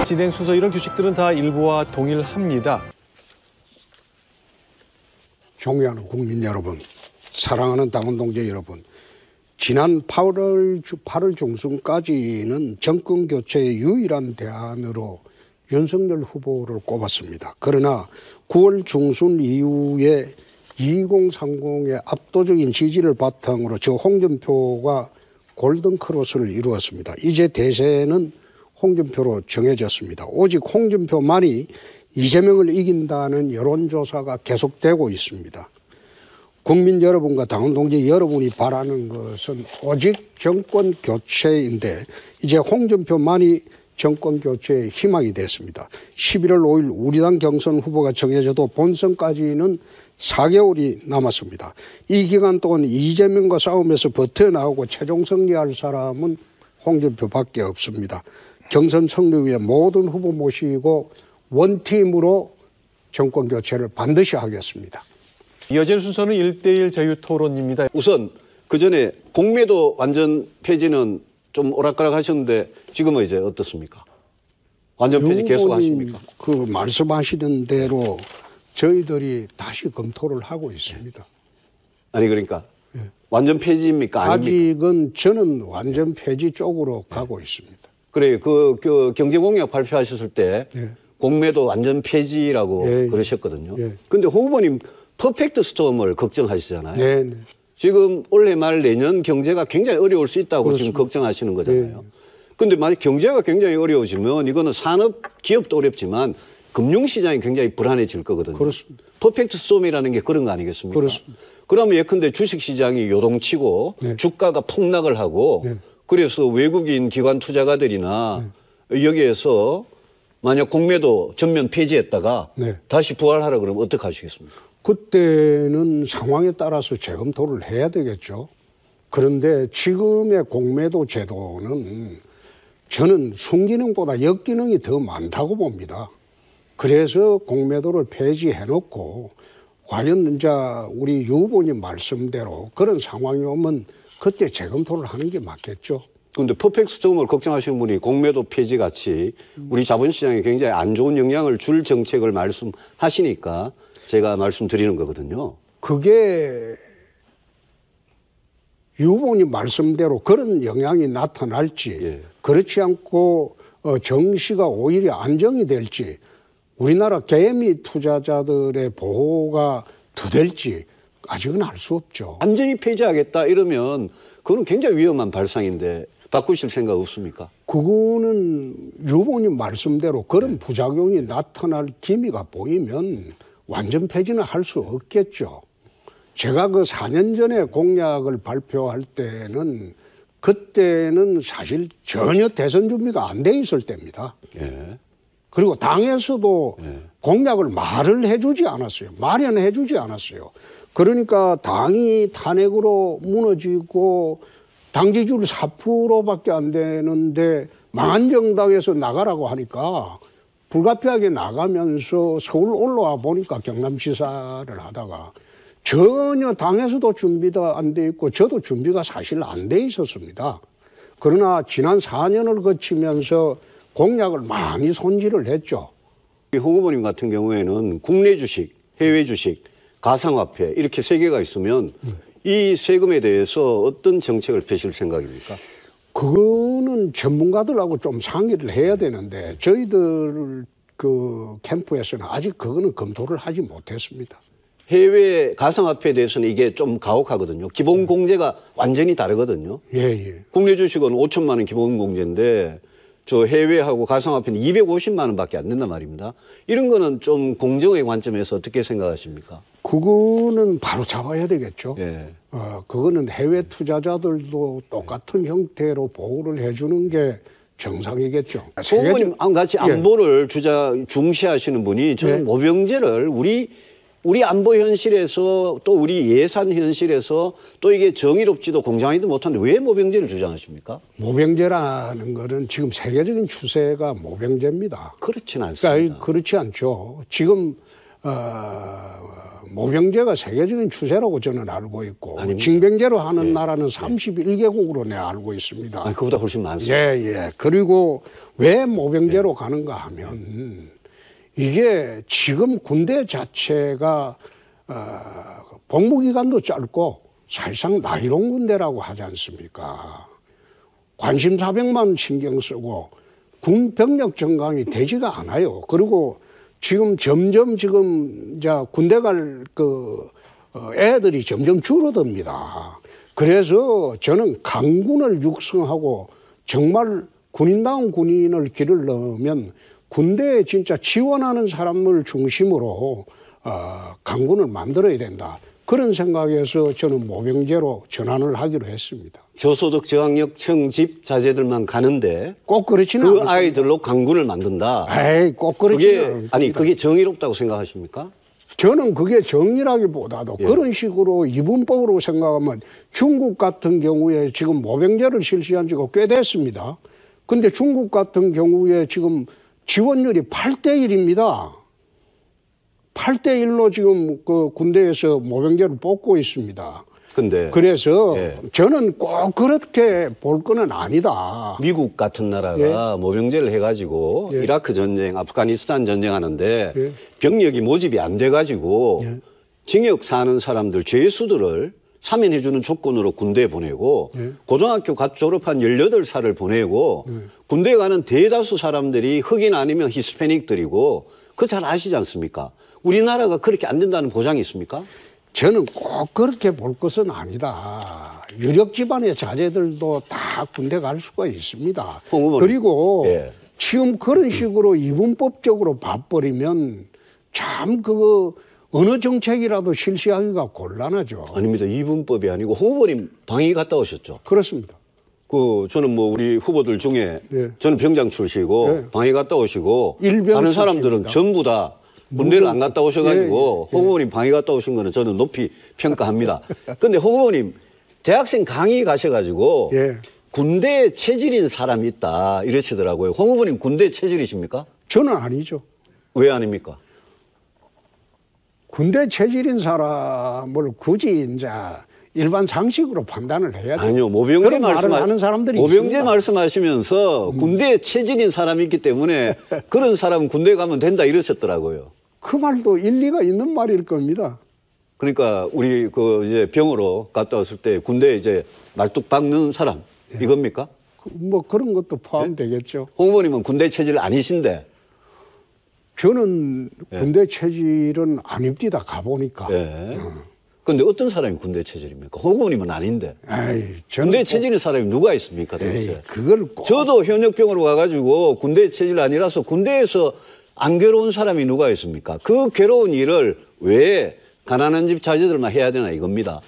진행 순서 이런 규칙들은 다 일부와 동일합니다. 존경하는 국민 여러분, 사랑하는 당원 동지 여러분, 지난 8월 중순까지는 정권 교체의 유일한 대안으로 윤석열 후보를 꼽았습니다. 그러나 9월 중순 이후에 2030의 압도적인 지지를 바탕으로 저 홍준표가 골든크로스를 이루었습니다. 이제 대세는 홍준표로 정해졌습니다. 오직 홍준표만이 이재명을 이긴다는 여론조사가 계속되고 있습니다. 국민 여러분과 당원 동지 여러분이 바라는 것은 오직 정권 교체인데 이제 홍준표만이 정권 교체의 희망이 됐습니다. 11월 5일 우리 당 경선 후보가 정해져도 본선까지는 4개월이 남았습니다. 이 기간 동안 이재명과 싸움에서 버텨나오고 최종 승리할 사람은 홍준표밖에 없습니다. 경선 승리 위해 모든 후보 모시고 원팀으로 정권 교체를 반드시 하겠습니다. 이어진 순서는 1대1 자유토론입니다. 우선 그전에 공매도 완전 폐지는 좀 오락가락 하셨는데 지금은 이제 어떻습니까? 완전 폐지 계속 하십니까? 그 말씀하시는 대로 저희들이 다시 검토를 하고 있습니다. 아니 그러니까 완전 폐지입니까? 아닙니까? 아직은 저는 완전 폐지 쪽으로 가고 있습니다. 그래요. 그 경제공약 발표하셨을 때 공매도 완전 폐지라고 그러셨거든요. 그런데 후보님 퍼펙트 스톰을 걱정하시잖아요. 네. 지금 올해 말 내년 경제가 굉장히 어려울 수 있다고 그렇습니다. 지금 걱정하시는 거잖아요. 그런데 만약 경제가 굉장히 어려워지면 이거는 산업, 기업도 어렵지만 금융시장이 굉장히 불안해질 거거든요. 그렇습니다. 퍼펙트 스톰이라는 게 그런 거 아니겠습니까? 그렇습니다. 그러면 예컨대 주식시장이 요동치고 주가가 폭락을 하고 그래서 외국인 기관 투자가들이나 여기에서 만약 공매도 전면 폐지했다가 다시 부활하라 그러면 어떻게 하시겠습니까? 그때는 상황에 따라서 재검토를 해야 되겠죠. 그런데 지금의 공매도 제도는 저는 순기능보다 역기능이 더 많다고 봅니다. 그래서 공매도를 폐지해놓고 과연 이제 우리 유 후보님 말씀대로 그런 상황이 오면 그때 재검토를 하는 게 맞겠죠. 그런데 퍼펙트 스톰을 걱정하시는 분이 공매도 폐지 같이 우리 자본시장에 굉장히 안 좋은 영향을 줄 정책을 말씀하시니까 제가 말씀드리는 거거든요. 그게 유 후보님 말씀대로 그런 영향이 나타날지 그렇지 않고 정시가 오히려 안정이 될지 우리나라 개미 투자자들의 보호가 더 될지 아직은 알 수 없죠. 완전히 폐지하겠다 이러면 그건 굉장히 위험한 발상인데 바꾸실 생각 없습니까? 그거는 유 후보님 말씀대로 그런 부작용이 나타날 기미가 보이면 완전 폐지는 할 수 없겠죠. 제가 그 4년 전에 공약을 발표할 때는 그때는 사실 전혀 대선 준비가 안 돼 있을 때입니다. 그리고 당에서도 공약을 말을 해주지 않았어요. 마련해주지 않았어요. 그러니까 당이 탄핵으로 무너지고 당 지지율 4%밖에 안 되는데 망한 정당에서 나가라고 하니까 불가피하게 나가면서 서울 올라와 보니까 경남지사를 하다가 전혀 당에서도 준비가 안 돼 있고 저도 준비가 사실 안 돼 있었습니다. 그러나 지난 4년을 거치면서 공약을 많이 손질을 했죠. 홍 후보님 같은 경우에는 국내 주식, 해외 주식, 가상화폐 이렇게 세 개가 있으면 이 세금에 대해서 어떤 정책을 펴실 생각입니까? 그거는 전문가들하고 좀 상의를 해야 되는데 저희들 그 캠프에서는 아직 그거는 검토를 하지 못했습니다. 해외 가상화폐에 대해서는 이게 좀 가혹하거든요. 기본 공제가 완전히 다르거든요. 국내 주식은 5천만 원 기본 공제인데 저 해외하고 가상화폐는 250만 원밖에 안 된단 말입니다. 이런 거는 좀 공정의 관점에서 어떻게 생각하십니까? 그거는 바로 잡아야 되겠죠. 예. 그거는 해외 투자자들도 똑같은 형태로 보호를 해주는 게 정상이겠죠. 후보님 같이 안보를 중시하시는 분이 저는 모병제를 우리 안보 현실에서 또 우리 예산 현실에서 또 이게 정의롭지도 공정하지도 못한데 왜 모병제를 주장하십니까? 모병제라는 거는 지금 세계적인 추세가 모병제입니다. 그렇진 않습니다. 그러니까 그렇지 않죠. 지금 모병제가 세계적인 추세라고 저는 알고 있고 아닙니다. 징병제로 하는 나라는 31개국으로 내가 알고 있습니다. 아니, 그보다 훨씬 많습니다. 예. 그리고 왜 모병제로 가는가 하면 이게 지금 군대 자체가 복무기간도 짧고 사실상 나이론 군대라고 하지 않습니까? 관심사병만 신경 쓰고 군 병력 증강이 되지가 않아요. 그리고 지금 점점 군대 갈 애들이 점점 줄어듭니다. 그래서 저는 강군을 육성하고 정말 군인다운 군인을 기르려면 군대에 진짜 지원하는 사람을 중심으로 강군을 만들어야 된다. 그런 생각에서 저는 모병제로 전환을 하기로 했습니다. 저소득 저학력층 집 자제들만 가는데 꼭 그렇지는 그 않을 아이들로 강군을 만든다. 에이, 꼭 그렇지는 않을 그게 겁니다. 아니 그게 정의롭다고 생각하십니까? 저는 그게 정의라기보다도 그런 식으로 이분법으로 생각하면 중국 같은 경우에 지금 모병제를 실시한 지가 꽤 됐습니다. 근데 중국 같은 경우에 지금 지원율이 8대1입니다. 8대1로 지금 그 군대에서 모병제를 뽑고 있습니다. 근데 그래서 예. 저는 꼭 그렇게 볼 거는 아니다. 미국 같은 나라가 모병제를 해가지고 예. 이라크 전쟁, 아프가니스탄 전쟁하는데 예. 병력이 모집이 안 돼가지고 예. 징역 사는 사람들 죄수들을 사면해주는 조건으로 군대에 보내고 고등학교 갓 졸업한 18살을 보내고 군대에 가는 대다수 사람들이 흑인 아니면 히스패닉들이고 그거 잘 아시지 않습니까? 우리나라가 그렇게 안 된다는 보장이 있습니까? 저는 꼭 그렇게 볼 것은 아니다. 유력 집안의 자제들도 다 군대 갈 수가 있습니다. 그리고 예. 지금 그런 식으로 이분법적으로 봐버리면 참 그거 어느 정책이라도 실시하기가 곤란하죠. 아닙니다. 이분법이 아니고 홍 후보님 방위 갔다 오셨죠? 그렇습니다. 저는 뭐 우리 후보들 중에 예. 저는 병장 출시고 예. 방위 갔다 오시고 일병 다른 사람들은 출신입니다. 전부 다 군대를 안 갔다 오셔가지고 예. 홍 후보님 방위 갔다 오신 거는 저는 높이 평가합니다. 근데 홍 후보님 대학생 강의 가셔가지고 예. 군대에 체질인 사람이 있다 이러시더라고요. 홍 후보님 군대 체질이십니까? 저는 아니죠. 왜 아닙니까? 군대 체질인 사람을 굳이 이제 일반 상식으로 판단을 해야 돼요. 아니요, 모병제 그런 말을 하는 사람들이 모병제 있습니다. 말씀하시면서 군대에 체질인 사람이 있기 때문에 그런 사람은 군대 가면 된다 이러셨더라고요. 그 말도 일리가 있는 말일 겁니다. 그러니까 우리 이제 병으로 갔다 왔을 때 군대에 이제 말뚝 박는 사람 이겁니까? 뭐 그런 것도 포함되겠죠. 홍 후보님은 군대 체질 아니신데. 저는 군대 체질은 아닙니다. 가보니까. 예. 근데 어떤 사람이 군대 체질입니까? 홍 후보님은 아닌데. 에이, 저는 군대 체질인 사람이 누가 있습니까 도대체? 에이, 그걸 꼭 저도 현역병으로 가가지고 군대 체질 아니라서 군대에서 안 괴로운 사람이 누가 있습니까? 그 괴로운 일을 왜 가난한 집 자제들만 해야 되나 이겁니다.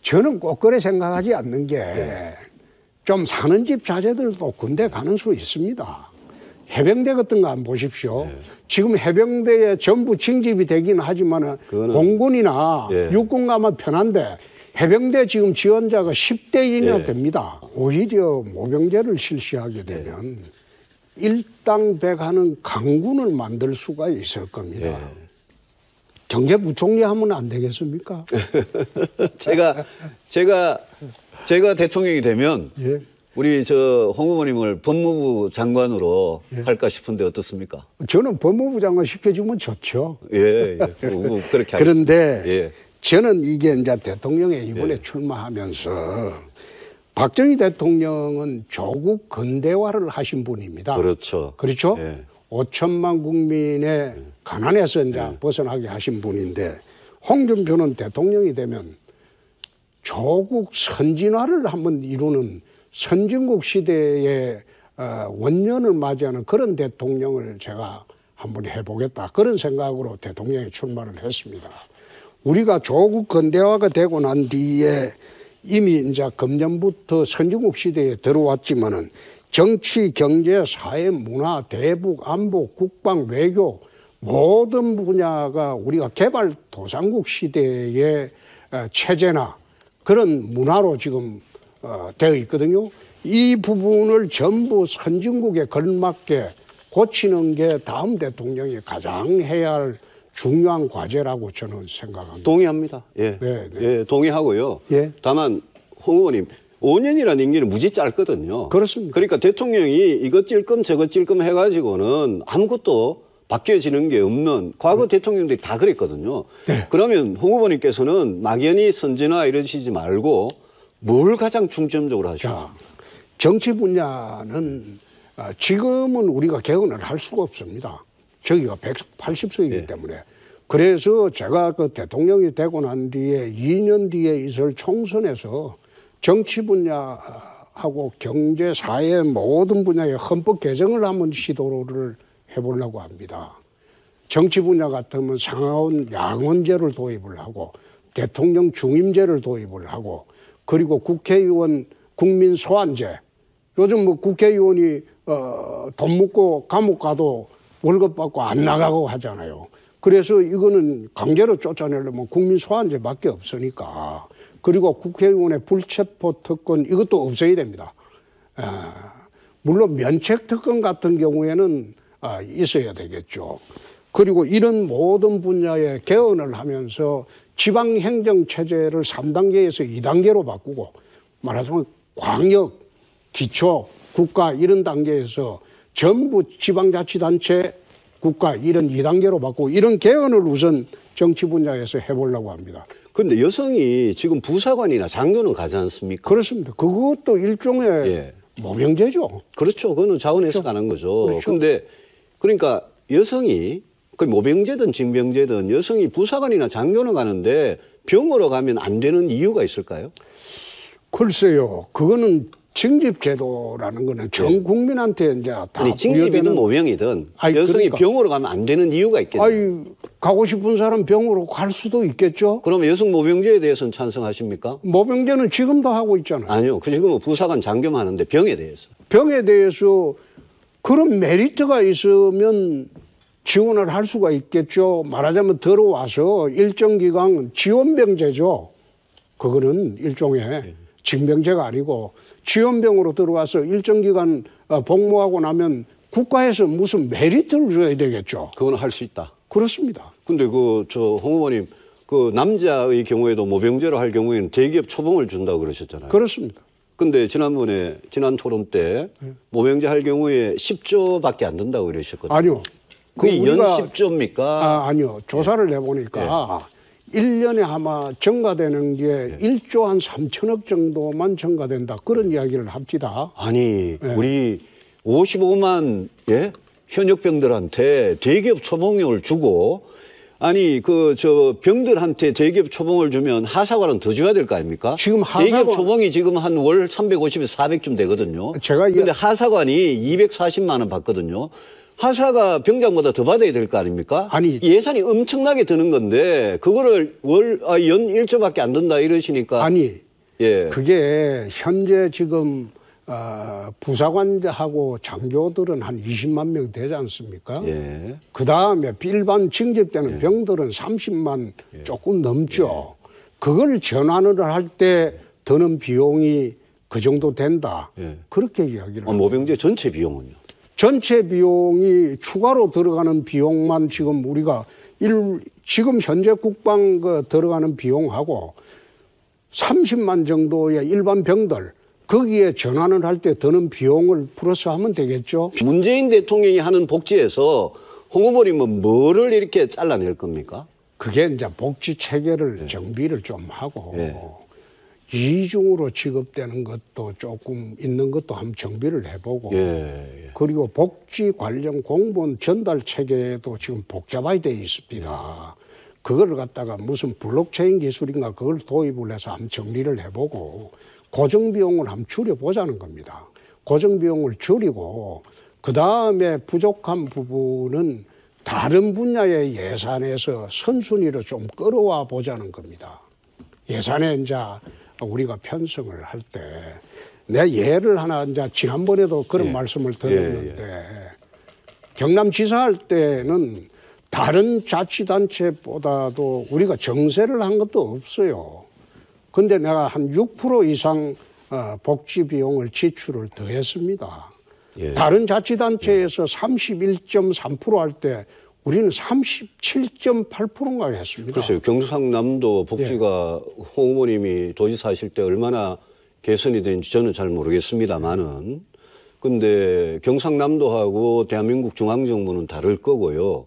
저는 꼭 그래 생각하지 않는 게 좀 사는 집 자제들도 군대 가는 수 있습니다. 해병대 같은 거 한번 보십시오. 지금 해병대에 전부 징집이 되긴 하지만 공군이나 육군 가면 편한데 해병대 지금 지원자가 10대 1이나 됩니다. 오히려 모병제를 실시하게 되면 일당백하는 강군을 만들 수가 있을 겁니다. 경제부총리 하면 안 되겠습니까? 제가 대통령이 되면 예. 우리 홍 후보님을 법무부 장관으로 할까 싶은데 어떻습니까? 저는 법무부 장관 시켜주면 좋죠. 예. 그렇게 하겠습니다. 그런데 예. 저는 이게 이제 대통령에 이번에 출마하면서 박정희 대통령은 조국 근대화를 하신 분입니다. 그렇죠. 그렇죠? 예. 5천만 국민의 가난에서 이제 벗어나게 하신 분인데 홍준표는 대통령이 되면 조국 선진화를 한번 이루는 선진국 시대의 원년을 맞이하는 그런 대통령을 제가 한번 해보겠다. 그런 생각으로 대통령에 출마를 했습니다. 우리가 조국 근대화가 되고 난 뒤에 이미 이제 금년부터 선진국 시대에 들어왔지만은 정치, 경제, 사회, 문화, 대북, 안보, 국방, 외교 모든 분야가 우리가 개발도상국 시대의 체제나 그런 문화로 지금 되어 있거든요. 이 부분을 전부 선진국에 걸맞게 고치는 게 다음 대통령이 가장 해야 할 중요한 과제라고 저는 생각합니다. 동의합니다. 예. 네, 네. 예, 동의하고요. 예. 다만 홍 의원님 5년이라는 임기는 무지 짧거든요. 그렇습니다. 그러니까 대통령이 이것 찔끔 저것 찔끔 해가지고는 아무것도 바뀌어지는 게 없는 과거 대통령들이 다 그랬거든요. 네. 그러면 홍 후보님께서는 막연히 선진화 이러시지 말고 뭘 가장 중점적으로 하시겠습니까? 자, 정치 분야는 지금은 우리가 개헌을 할 수가 없습니다. 저기가 180석이기 예. 때문에. 그래서 제가 그 대통령이 되고 난 뒤에 2년 뒤에 있을 총선에서 정치 분야하고 경제, 사회 모든 분야의 헌법 개정을 한번 시도를 해보려고 합니다. 정치 분야 같으면 상하원 양원제를 도입을 하고 대통령 중임제를 도입을 하고 그리고 국회의원 국민 소환제. 요즘 뭐 국회의원이 돈 묻고 감옥 가도 월급 받고 안 나가고 하잖아요. 그래서 이거는 강제로 쫓아내려면 국민 소환제밖에 없으니까. 그리고 국회의원의 불체포 특권 이것도 없어야 됩니다. 물론 면책 특권 같은 경우에는 있어야 되겠죠. 그리고 이런 모든 분야의 개헌을 하면서 지방행정 체제를 3단계에서 2단계로 바꾸고 말하자면 광역, 기초, 국가 이런 단계에서 전부 지방자치단체, 국가 이런 2단계로 바꾸고 이런 개헌을 우선 정치 분야에서 해보려고 합니다. 그런데 여성이 지금 부사관이나 장교는 가지 않습니까? 그렇습니다. 그것도 일종의 예. 모병제죠. 그렇죠. 그거는 자원에서 가는 거죠. 그런데 그러니까 여성이 그 모병제든 징병제든 여성이 부사관이나 장교는 가는데 병으로 가면 안 되는 이유가 있을까요? 글쎄요. 그거는 징집제도라는 거는 전 국민한테 이제 다 아니 징집이든 모병이든 여성이 그러니까. 병으로 가면 안 되는 이유가 있겠죠. 아니 가고 싶은 사람 병으로 갈 수도 있겠죠. 그러면 여성 모병제에 대해서는 찬성하십니까? 모병제는 지금도 하고 있잖아요. 아니요. 그 지금은 부사관 장교만 하는데 병에 대해서. 병에 대해서 그런 메리트가 있으면 지원을 할 수가 있겠죠. 말하자면 들어와서 일정 기간 지원병제죠. 그거는 일종의 징병제가 아니고 지원병으로 들어와서 일정 기간 복무하고 나면 국가에서 무슨 메리트를 줘야 되겠죠. 그거는 할 수 있다. 그렇습니다. 근데 홍 후보님 그 남자의 경우에도 모병제로 할 경우에는 대기업 초봉을 준다고 그러셨잖아요. 그렇습니다. 근데 지난 토론 때 모병제 할 경우에 10조밖에 안 된다고 그러셨거든요. 아니요. 그게 연 10조입니까? 아니요. 조사를 해보니까 1년에 아마 증가되는 게 1조 한 3천억 정도만 증가된다. 그런 이야기를 합니다. 아니 우리 55만 현역병들한테 대기업 초봉을 주고 아니 저 병들한테 대기업 초봉을 주면 하사관은 더 줘야 될 거 아닙니까? 지금 대기업 초봉이 지금 한 월 350에서 400쯤 되거든요. 근데 하사관이 240만 원 받거든요. 하사가 병장보다 더 받아야 될 거 아닙니까? 아니 예산이 엄청나게 드는 건데 그거를 연 1조밖에 안 든다 이러시니까 아니 그게 현재 지금 부사관하고 장교들은 한 20만 명 되지 않습니까? 그 다음에 일반 징집되는 병들은 30만 조금 넘죠. 그걸 전환을 할 때 드는 비용이 그 정도 된다. 그렇게 이야기를 모병제 전체 비용은요? 전체 비용이 추가로 들어가는 비용만 지금 우리가 지금 현재 국방 들어가는 비용하고 30만 정도의 일반 병들 거기에 전환을 할 때 드는 비용을 플러스하면 되겠죠. 문재인 대통령이 하는 복지에서 홍 후보님은 뭐를 이렇게 잘라낼 겁니까? 그게 이제 복지 체계를 정비를 좀 하고 이중으로 지급되는 것도 조금 있는 것도 한번 정비를 해보고 그리고 복지 관련 공무원 전달 체계도 지금 복잡하게 돼 있습니다. 그걸 갖다가 무슨 블록체인 기술인가 그걸 도입을 해서 한번 정리를 해보고 고정비용을 한번 줄여보자는 겁니다. 고정비용을 줄이고 그다음에 부족한 부분은 다른 분야의 예산에서 선순위로 좀 끌어와 보자는 겁니다. 예산에 이제 우리가 편성을 할 때 내 예를 하나 이제 지난번에도 그런 말씀을 드렸는데 경남지사 할 때는 다른 자치단체보다도 우리가 정세를 한 것도 없어요. 근데 내가 한 6% 이상 복지 비용을 지출을 더했습니다. 다른 자치단체에서 31.3% 할 때 우리는 37.8%인가 했습니다. 글쎄요. 경상남도 복지가 홍 후보님이 도지사 하실 때 얼마나 개선이 된지 저는 잘 모르겠습니다만은 근데 경상남도하고 대한민국 중앙정부는 다를 거고요.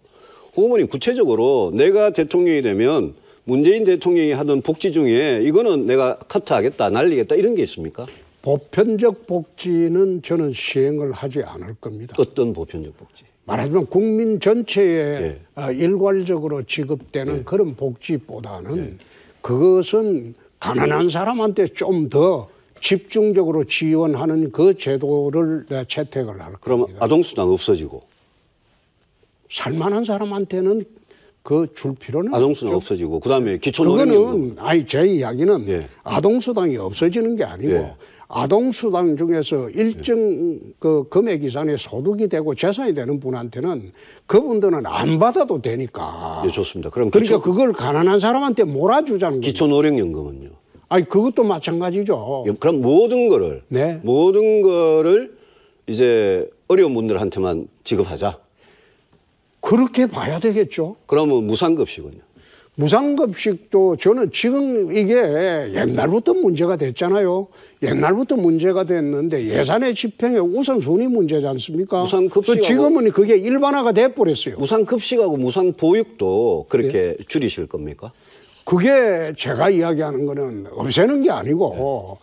홍 후보님 구체적으로 내가 대통령이 되면 문재인 대통령이 하던 복지 중에 이거는 내가 커트하겠다, 날리겠다 이런 게 있습니까? 보편적 복지는 저는 시행을 하지 않을 겁니다. 어떤 보편적 복지? 말하자면 국민 전체에 예. 일괄적으로 지급되는 예. 그런 복지보다는 그것은 가난한 사람한테 좀 더 집중적으로 지원하는 그 제도를 채택을 할 그러면 겁니다. 아동수당 없어지고 살만한 사람한테는 그 줄 필요는 아동수당 없죠. 없어지고 그다음에 기초노령연금 그거는 제 이야기는 예. 아동수당이 없어지는 게 아니고 예. 아동수당 중에서 일정 그 금액 이상의 소득이 되고 재산이 되는 분한테는 그분들은 안 받아도 되니까. 예, 좋습니다. 그럼 그러니까 그걸 가난한 사람한테 몰아주자는 거죠. 기초노령연금은요? 아니 그것도 마찬가지죠. 그럼 모든 거를 네. 모든 거를 이제 어려운 분들한테만 지급하자. 그렇게 봐야 되겠죠. 그러면 무상급식은요? 무상급식도 저는 지금 이게 옛날부터 문제가 됐잖아요. 옛날부터 문제가 됐는데 예산의 집행의 우선순위 문제지 않습니까? 무상급식하고 지금은 그게 일반화가 돼버렸어요. 무상급식하고 무상보육도 그렇게 줄이실 겁니까? 그게 제가 이야기하는 거는 없애는 게 아니고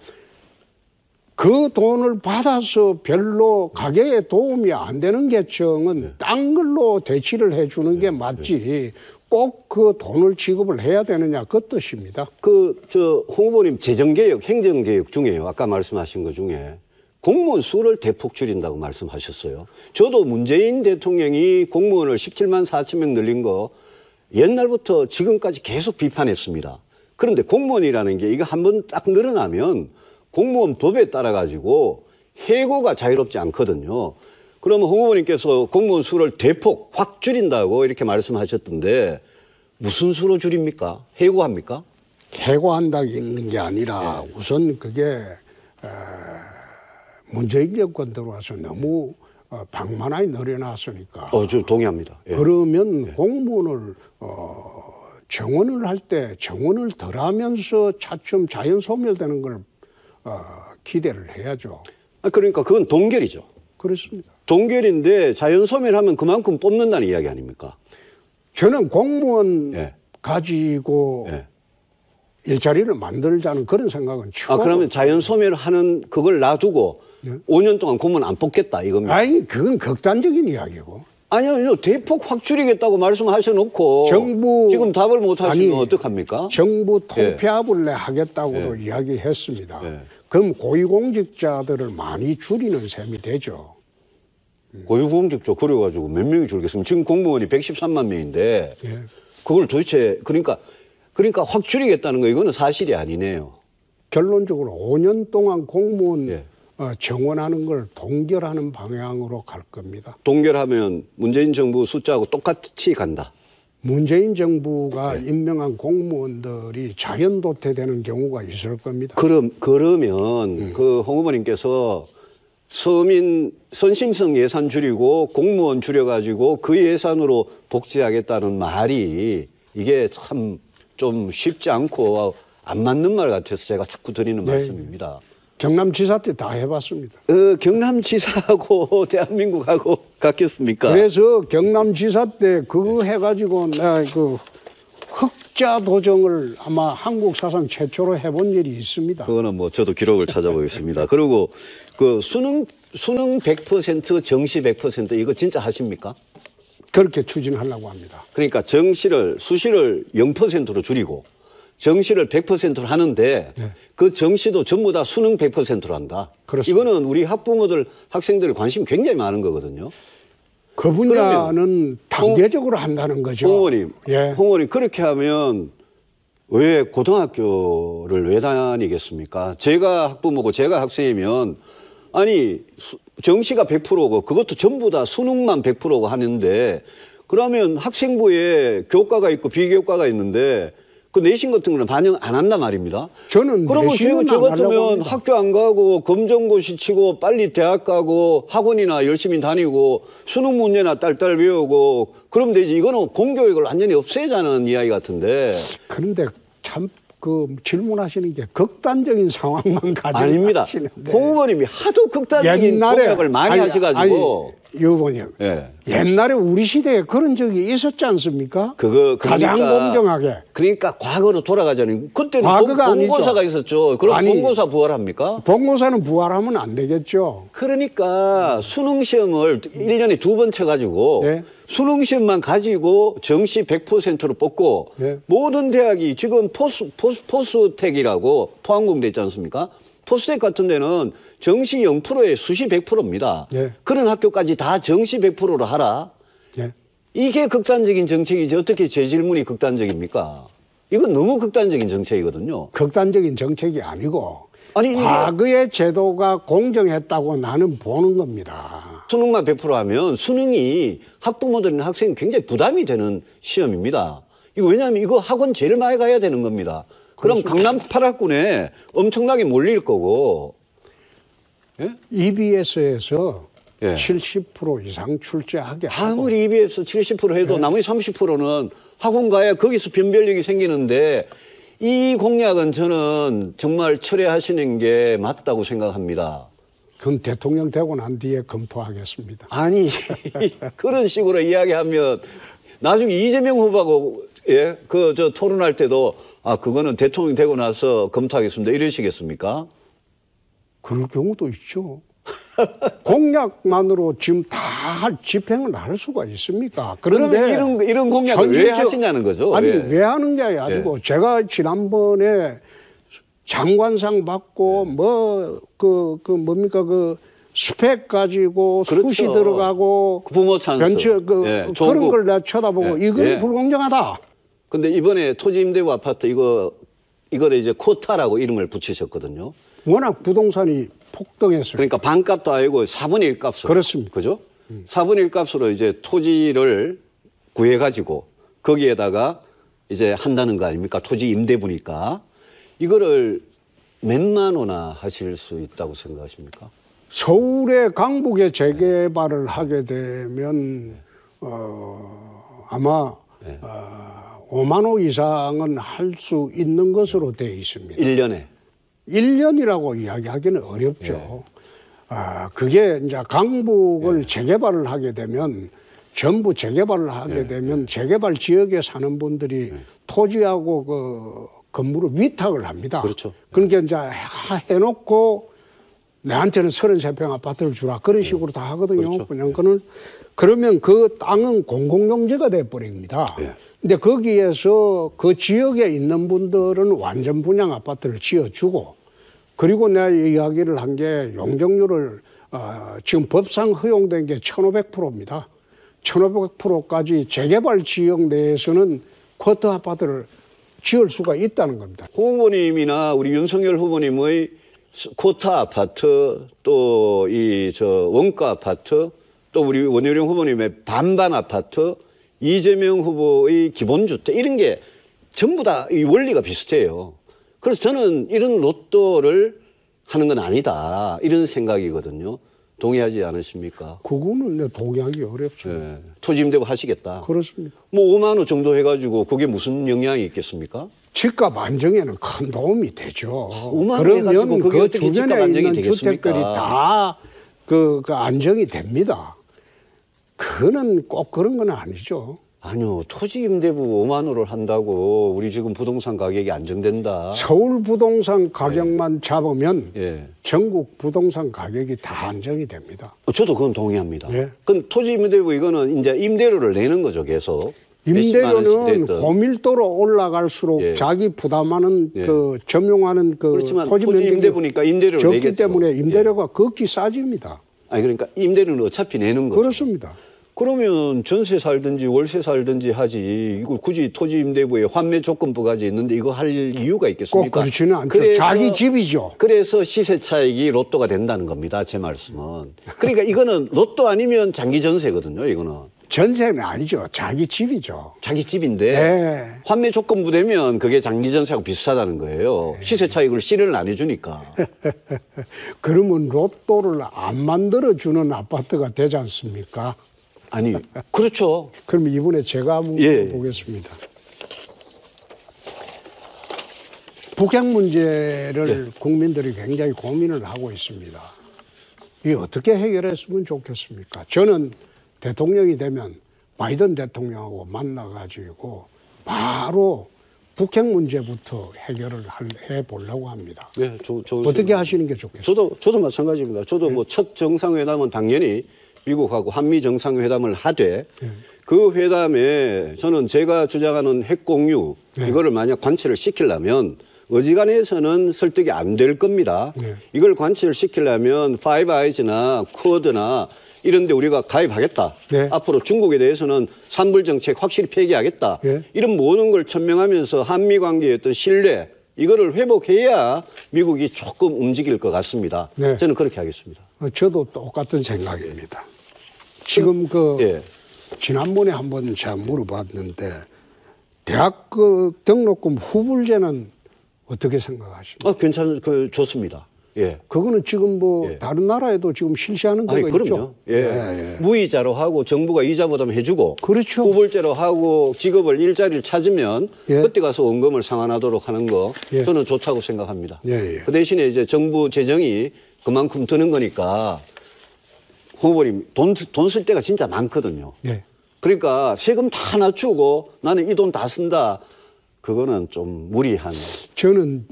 그 돈을 받아서 별로 가게에 도움이 안 되는 계층은 딴 걸로 대치를 해주는 게 맞지 꼭 그 돈을 지급을 해야 되느냐 그 뜻입니다. 홍 후보님 재정개혁, 행정개혁 중에요. 아까 말씀하신 것 중에 공무원 수를 대폭 줄인다고 말씀하셨어요. 저도 문재인 대통령이 공무원을 17만 4천 명 늘린 거 옛날부터 지금까지 계속 비판했습니다. 그런데 공무원이라는 게 이거 한번 딱 늘어나면 공무원 법에 따라 가지고 해고가 자유롭지 않거든요. 그러면 홍 후보님께서 공무원 수를 대폭 확 줄인다고 이렇게 말씀하셨던데 무슨 수로 줄입니까? 해고합니까? 해고한다는 게 아니라 우선 그게 문재인 정권 들어와서 너무 방만하게 늘어났으니까. 저 동의합니다. 예. 그러면 공무원을 정원을 할 때 정원을 덜 하면서 차츰 자연 소멸되는 걸 기대를 해야죠. 그러니까 그건 동결이죠. 그렇습니다. 동결인데 자연 소멸하면 그만큼 뽑는다는 이야기 아닙니까? 저는 공무원 예. 가지고 예. 일자리를 만들자는 그런 생각은 처음. 그러면 자연 소멸하는 그걸 놔두고 5년 동안 공무원 안 뽑겠다 이겁니다. 아니 그건 극단적인 이야기고. 아니요, 대폭 확 줄이겠다고 말씀하셔놓고 정부 지금 답을 못 하시면 아니, 어떡합니까? 정부 통폐합을 하겠다고도 이야기했습니다. 그럼 고위공직자들을 많이 줄이는 셈이 되죠. 고위공직자 그래가지고 몇 명이 줄겠습니까? 지금 공무원이 113만 명인데 그걸 도대체 그러니까 확 줄이겠다는 거 이거는 사실이 아니네요. 결론적으로 5년 동안 공무원 정원하는 걸 동결하는 방향으로 갈 겁니다. 동결하면 문재인 정부 숫자하고 똑같이 간다. 문재인 정부가 임명한 공무원들이 자연 도태되는 경우가 있을 겁니다. 그러면 그 홍 후보님께서 서민 선심성 예산 줄이고 공무원 줄여가지고 그 예산으로 복지하겠다는 말이 이게 참 좀 쉽지 않고 안 맞는 말 같아서 제가 자꾸 드리는 말씀입니다. 경남지사 때 다 해봤습니다. 경남지사하고 대한민국하고 같겠습니까? 그래서 경남지사 때 그거 해가지고 내가 그 흑자 도정을 아마 한국 사상 최초로 해본 일이 있습니다. 그거는 뭐 저도 기록을 찾아보겠습니다. 그리고 그 수능 100% 정시 100% 이거 진짜 하십니까? 그렇게 추진하려고 합니다. 그러니까 수시를 0%로 줄이고 정시를 100%로 하는데 그 정시도 전부 다 수능 100%로 한다. 그렇습니다. 이거는 우리 학부모들, 학생들의 관심이 굉장히 많은 거거든요. 그 분야는 단계적으로 한다는 거죠. 홍 의원님 그렇게 하면 왜 고등학교를 왜 다니겠습니까? 제가 학부모고 제가 학생이면 아니 정시가 100%고 그것도 전부 다 수능만 100%고 하는데 그러면 학생부에 교과가 있고 비교과가 있는데 그 내신 같은 거는 반영 안 한단 말입니다. 저는 그러면 내신은 저 안 하려고 같으면 합니다. 학교 안 가고 검정고시 치고 빨리 대학 가고 학원이나 열심히 다니고 수능 문제나 딸딸 외우고 그러면 되지. 이거는 공교육을 완전히 없애자는 이야기 같은데. 그런데 참 그 질문하시는 게 극단적인 상황만 가지고 아닙니다. 하시는데. 홍 의원님이 하도 극단적인 공약을 많이 하셔가지고. 아니, 의원님. 예. 옛날에 우리 시대에 그런 적이 있었지 않습니까? 그거 가장 공정하게. 그러니까 과거로 돌아가자니 그때는 과거가 본고사가 아니죠. 있었죠. 그럼 아니, 본고사 부활합니까? 본고사는 부활하면 안 되겠죠. 그러니까 수능 시험을 1년에 2번 쳐가지고 예. 수능 시험만 가지고 정시 100%로 뽑고 예. 모든 대학이 지금 포스텍이라고 포항공대 있지 않습니까? 포스텍 같은 데는 정시 0%에 수시 100%입니다. 예. 그런 학교까지 다 정시 100%로 하라. 예. 이게 극단적인 정책이지 어떻게 제 질문이 극단적입니까? 이건 너무 극단적인 정책이거든요. 극단적인 정책이 아니고 아니, 과거의 제도가 공정했다고 나는 보는 겁니다. 수능만 100% 하면 수능이 학부모들이나 학생이 굉장히 부담이 되는 시험입니다. 이거 왜냐하면 이거 학원 제일 많이 가야 되는 겁니다. 그럼 강남 8학군에 엄청나게 몰릴 거고. 예? EBS에서 예. 70% 이상 출제하게 하고 아무리 EBS 70% 해도 나머지 30%는 학원 가야 거기서 변별력이 생기는데 이 공약은 저는 정말 철회하시는 게 맞다고 생각합니다. 그건 대통령 되고 난 뒤에 검토하겠습니다. 아니 그런 식으로 이야기하면 나중에 이재명 후보하고 예? 그 저 토론할 때도 아 그거는 대통령 되고 나서 검토하겠습니다 이러시겠습니까? 그럴 경우도 있죠. 공약만으로 지금 다 집행을 할 수가 있습니까? 그런데 그러면 이런 공약을 왜 하시냐는 거죠? 아니 왜? 왜 하는 게 아니고 제가 지난번에 장관상 받고 뭡니까 그 스펙 가지고 그렇죠. 수시 들어가고 그 부모 찬스 그런 조국. 걸 내가 쳐다보고 예. 이건 예. 불공정하다. 근데 이번에 토지 임대부 아파트 이거를 이제 코타라고 이름을 붙이셨거든요. 워낙 부동산이 폭등했어요. 그러니까 반값도 아니고 4분의 1 값으로. 그렇습니다. 그죠? 4분의 1 값으로 이제 토지를 구해가지고 거기에다가 이제 한다는 거 아닙니까? 토지 임대부니까. 이거를 몇만 원이나 하실 수 있다고 생각하십니까? 서울의 강북에 재개발을 하게 되면 아마 5만 호 이상은 할 수 있는 것으로 되어 있습니다. 1년에. 1년이라고 이야기하기는 어렵죠. 그게 이제 강북을 재개발을 하게 되면 전부 재개발을 하게 되면 재개발 지역에 사는 분들이 토지하고 그 건물을 위탁을 합니다. 그렇죠. 그러니까 이제 해놓고 내한테는 33평 아파트를 주라 그런 식으로 다 하거든요. 그렇죠. 그냥 그러면 그 땅은 공공용지가 돼 버립니다. 근데 거기에서 그 지역에 있는 분들은 완전 분양 아파트를 지어주고 그리고 내가 이야기를 한 게 용적률을 지금 법상 허용된 게 1,500%입니다. 1,500%까지 재개발 지역 내에서는 쿼터 아파트를 지을 수가 있다는 겁니다. 홍 후보님이나 우리 윤석열 후보님의 코타 아파트 또 이 원가 아파트 또 우리 원효령 후보님의 반반 아파트 이재명 후보의 기본주택 이런 게 전부 다 이 원리가 비슷해요. 그래서 저는 이런 로또를 하는 건 아니다 이런 생각이거든요. 동의하지 않으십니까? 그거는 동의하기 어렵죠. 네. 토지 임대부 하시겠다. 그렇습니다. 뭐 5만 원 정도 해가지고 그게 무슨 영향이 있겠습니까? 집값 안정에는 큰 도움이 되죠. 5만 원 해가지고 그러면 그게 그 어떻게 집값 주변에 안정이 있는 되겠습니까? 주택들이 다 그 안정이 됩니다. 그거는 꼭 그런 건 아니죠. 아니요. 토지 임대부 5만 원을 한다고 우리 지금 부동산 가격이 안정된다. 서울 부동산 가격만 잡으면 예. 전국 부동산 가격이 다 안정이 됩니다. 저도 그건 동의합니다. 예. 그럼 토지 임대부 이거는 이제 임대료를 내는 거죠, 계속. 몇십만 원씩 임대료는 됐든. 고밀도로 올라갈수록 예. 자기 부담하는 예. 그 점용하는 그 그렇지만 토지 토지 면적이 임대부니까 임대료를 적기 내겠죠. 때문에 임대료가 극히 싸집니다. 아니 그러니까 임대료는 어차피 내는 거죠. 그렇습니다. 그러면 전세 살든지 월세 살든지 하지 이걸 굳이 토지 임대부에 환매 조건부까지 있는데 이거 할 이유가 있겠습니까? 꼭 그렇지는 않죠. 그래서- 자기 집이죠. 그래서 시세 차익이 로또가 된다는 겁니다. 제 말씀은. 그러니까 이거는 로또 아니면 장기 전세거든요. 이거는 전세는 아니죠. 자기 집이죠. 자기 집인데 네. 환매 조건부 되면 그게 장기 전세하고 비슷하다는 거예요. 시세 차익을 실현을 안 해주니까. 그러면 로또를 안 만들어주는 아파트가 되지 않습니까? 아니 그렇죠. 그럼 이번에 제가 한번 예. 보겠습니다. 북핵 문제를 국민들이 굉장히 고민을 하고 있습니다. 이게 어떻게 해결했으면 좋겠습니까? 저는 대통령이 되면 바이든 대통령하고 만나가지고 바로 북핵 문제부터 해결을 해보려고 합니다. 네, 어떻게 하시는 게 좋겠어요? 저도 마찬가지입니다. 저도 뭐 첫 정상회담은 당연히 미국하고 한미 정상회담을 하되 그 회담에 저는 제가 주장하는 핵 공유 이거를 만약 관철을 시키려면 어지간해서는 설득이 안 될 겁니다. 이걸 관철을 시키려면 파이브 아이즈나 쿼드나 이런 데 우리가 가입하겠다. 네. 앞으로 중국에 대해서는 산불 정책 확실히 폐기하겠다. 네. 이런 모든 걸 천명하면서 한미 관계의 어떤 신뢰 이거를 회복해야 미국이 조금 움직일 것 같습니다. 네. 저는 그렇게 하겠습니다. 저도 똑같은 생각입니다. 지금 예. 지난번에 한번 제가 물어봤는데 대학 등록금 후불제는 어떻게 생각하십니까? 좋습니다. 예. 그거는 지금 뭐 예. 다른 나라에도 지금 실시하는 데가 있죠. 그럼요. 예. 무이자로 하고 정부가 이자 부담 해주고 그렇죠. 후불제로 하고 직업을 일자리를 찾으면 예. 그때 가서 원금을 상환하도록 하는 거 예. 저는 좋다고 생각합니다. 예, 예. 그 대신에 이제 정부 재정이 그만큼 드는 거니까 후보님 돈 쓸 때가 진짜 많거든요. 예. 그러니까 세금 다 낮추고 나는 이 돈 다 쓴다. 그거는 좀 무리한. 저는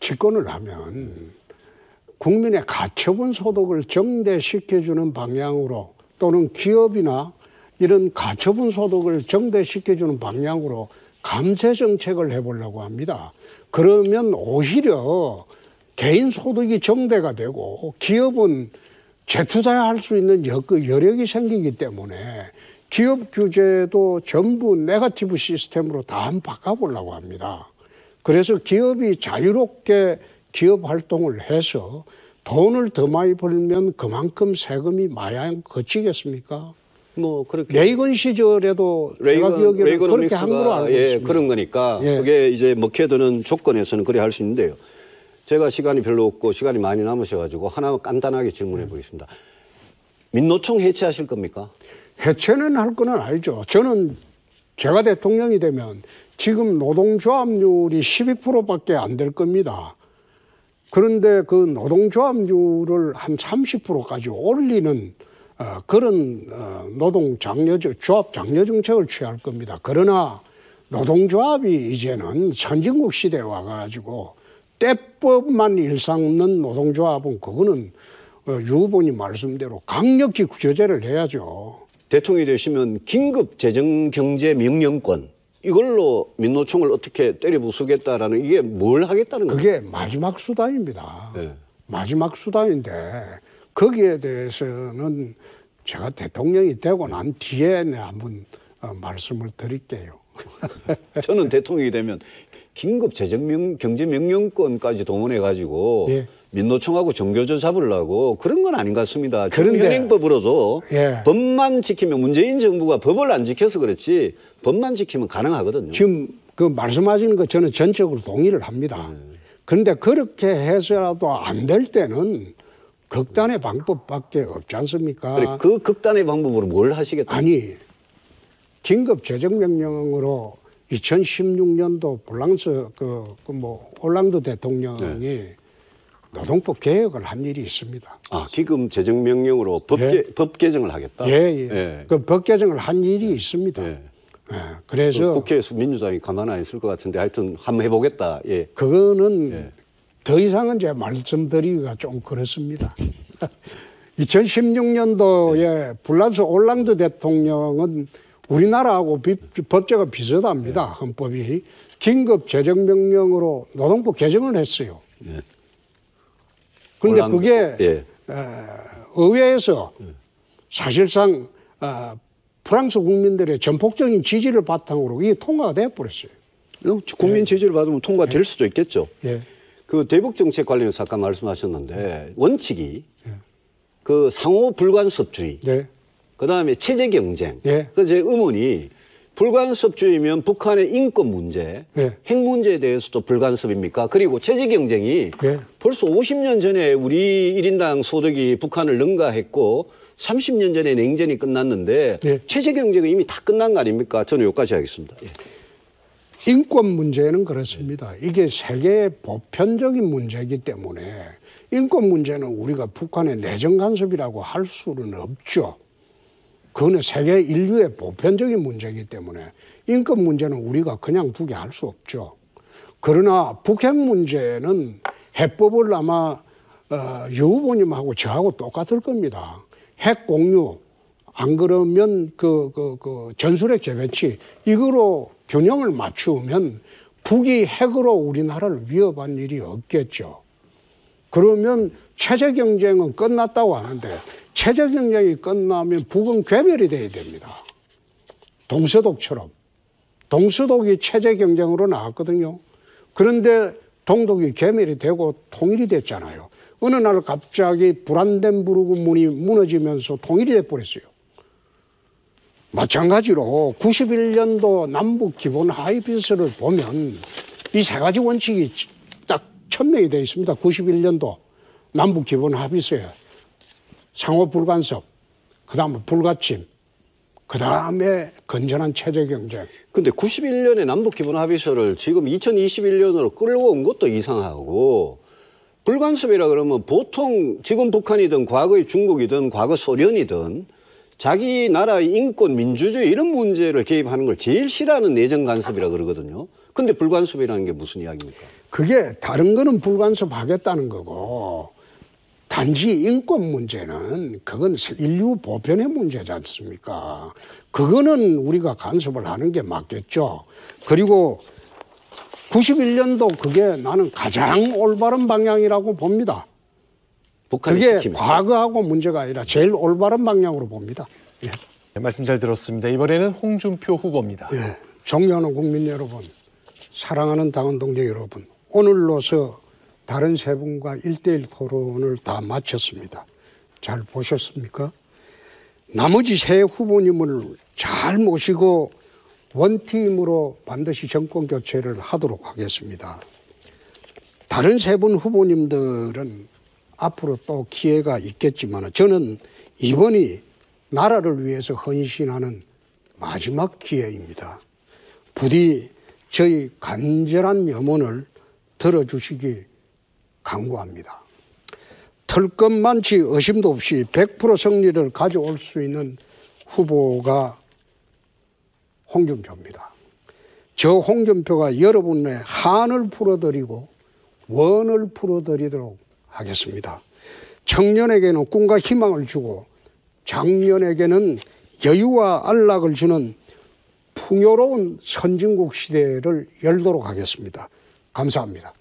집권을 하면 국민의 가처분 소득을 정대시켜주는 방향으로 또는 기업이나 이런 가처분 소득을 정대시켜주는 방향으로 감세 정책을 해보려고 합니다. 그러면 오히려 개인 소득이 정대가 되고 기업은 재투자할 수 있는 여력이 생기기 때문에 기업 규제도 전부 네거티브 시스템으로 다 한번 바꿔보려고 합니다. 그래서 기업이 자유롭게 기업 활동을 해서 돈을 더 많이 벌면 그만큼 세금이 마냥 거치겠습니까? 뭐 그렇게 레이건 시절에도 제가 기억에는 그렇게 한 걸로 알고 있습니다. 그런 거니까 예. 그게 이제 먹혀드는 조건에서는 그래 할 수 있는데요. 제가 시간이 별로 없고 시간이 많이 남으셔가지고 하나 간단하게 질문해 보겠습니다. 민노총 해체하실 겁니까? 해체는 할 건 아니죠. 저는 제가 대통령이 되면 지금 노동조합률이 12%밖에 안 될 겁니다. 그런데 그 노동조합률을 한 30%까지 올리는 그런 조합 장려 정책을 취할 겁니다. 그러나 노동조합이 이제는 선진국 시대에 와가지고 때법만 일삼는 노동조합은 그거는 유 후보님 말씀대로 강력히 규제를 해야죠. 대통령이 되시면 긴급 재정경제명령권 이걸로 민노총을 어떻게 때려 부수겠다라는 이게 뭘 하겠다는 거예요? 그게 마지막 수단입니다. 네. 마지막 수단인데 거기에 대해서는 제가 대통령이 되고 난 뒤에 한번 말씀을 드릴게요. 저는 대통령이 되면 긴급 경제명령권까지 동원해가지고 예. 민노총하고 정교조 잡으려고 그런 건 아닌 것 같습니다. 지금 그런데 현행법으로도 예. 법만 지키면 문재인 정부가 법을 안 지켜서 그렇지 법만 지키면 가능하거든요. 지금 그 말씀하시는 거 저는 전적으로 동의를 합니다. 그런데 그렇게 해서라도 안 될 때는 극단의 방법밖에 없지 않습니까? 그래, 그 극단의 방법으로 뭘 하시겠다? 아니 긴급 재정명령으로 2016년도 올랑드 대통령이 노동법 개혁을 한 일이 있습니다. 아, 기금 재정명령으로 법 개정을 하겠다? 예. 그 법 개정을 한 일이 있습니다. 예. 그래서 국회에서 민주당이 가만 안 있을 것 같은데 하여튼 한번 해보겠다. 예. 그거는 더 이상은 제가 말씀드리기가 좀 그렇습니다. 2016년도에 불란서 올랑드 대통령은 우리나라하고 법제가 비슷합니다. 헌법이. 긴급 재정명령으로 노동법 개정을 했어요. 그런데 그게 의회에서 사실상 프랑스 국민들의 전폭적인 지지를 바탕으로 이게 통과가 되어버렸어요. 국민 지지를 받으면 통과될 수도 있겠죠. 예. 그 대북 정책 관련해서 아까 말씀하셨는데 원칙이 그 상호 불간섭주의. 네. 그다음에 체제 경쟁. 예. 그래서 제 의문이 불간섭주의면 북한의 인권 문제, 예. 핵 문제에 대해서도 불간섭입니까? 그리고 체제 경쟁이 예. 벌써 50년 전에 우리 1인당 소득이 북한을 능가했고 30년 전에 냉전이 끝났는데 예. 체제 경쟁은 이미 다 끝난 거 아닙니까? 저는 여기까지 하겠습니다. 예. 인권 문제는 그렇습니다. 이게 세계의 보편적인 문제이기 때문에 인권 문제는 우리가 북한의 내정 간섭이라고 할 수는 없죠. 그거는 세계 인류의 보편적인 문제이기 때문에 인권 문제는 우리가 그냥 두게 할 수 없죠. 그러나 북핵 문제는 해법을 아마 유 후보님하고 저하고 똑같을 겁니다. 핵 공유, 안 그러면 그 전술핵 재배치 이거로 균형을 맞추면 북이 핵으로 우리나라를 위협한 일이 없겠죠. 그러면 체제 경쟁은 끝났다고 하는데 체제 경쟁이 끝나면 북은 괴멸이 돼야 됩니다. 동서독처럼. 동서독이 체제 경쟁으로 나왔거든요. 그런데 동독이 괴멸이 되고 통일이 됐잖아요. 어느 날 갑자기 브란덴부르크문이 무너지면서 통일이 돼버렸어요. 마찬가지로 91년도 남북 기본 합의서를 보면 이 세 가지 원칙이 딱 천명이 되어 있습니다. 91년도 남북 기본 합의서에 상호 불간섭, 그다음에 불가침, 그다음에 건전한 체제 경쟁. 근데 91년에 남북 기본 합의서를 지금 2021년으로 끌고 온 것도 이상하고 불간섭이라 그러면 보통 지금 북한이든 과거의 중국이든 과거 소련이든 자기 나라의 인권, 민주주의 이런 문제를 개입하는 걸 제일 싫어하는 내정 간섭이라 그러거든요. 근데 불간섭이라는 게 무슨 이야기입니까? 그게 다른 거는 불간섭하겠다는 거고 단지 인권 문제는 그건 인류 보편의 문제지 않습니까? 그거는 우리가 간섭을 하는 게 맞겠죠. 그리고 91년도 그게 나는 가장 올바른 방향이라고 봅니다. 그게 과거하고 문제가 아니라 제일 올바른 방향으로 봅니다. 예. 네, 말씀 잘 들었습니다. 이번에는 홍준표 후보입니다. 예. 존경하는 국민 여러분, 사랑하는 당원 동지 여러분, 오늘로서 다른 세 분과 1대1 토론을 다 마쳤습니다. 잘 보셨습니까? 나머지 세 후보님을 잘 모시고 원팀으로 반드시 정권 교체를 하도록 하겠습니다. 다른 세 분 후보님들은 앞으로 또 기회가 있겠지만 저는 이번이 나라를 위해서 헌신하는 마지막 기회입니다. 부디 저희 간절한 염원을 들어주시기 강구합니다. 털 것 많지 의심도 없이 100% 승리를 가져올 수 있는 후보가 홍준표입니다. 저 홍준표가 여러분의 한을 풀어드리고 원을 풀어드리도록 하겠습니다. 청년에게는 꿈과 희망을 주고 장년에게는 여유와 안락을 주는 풍요로운 선진국 시대를 열도록 하겠습니다. 감사합니다.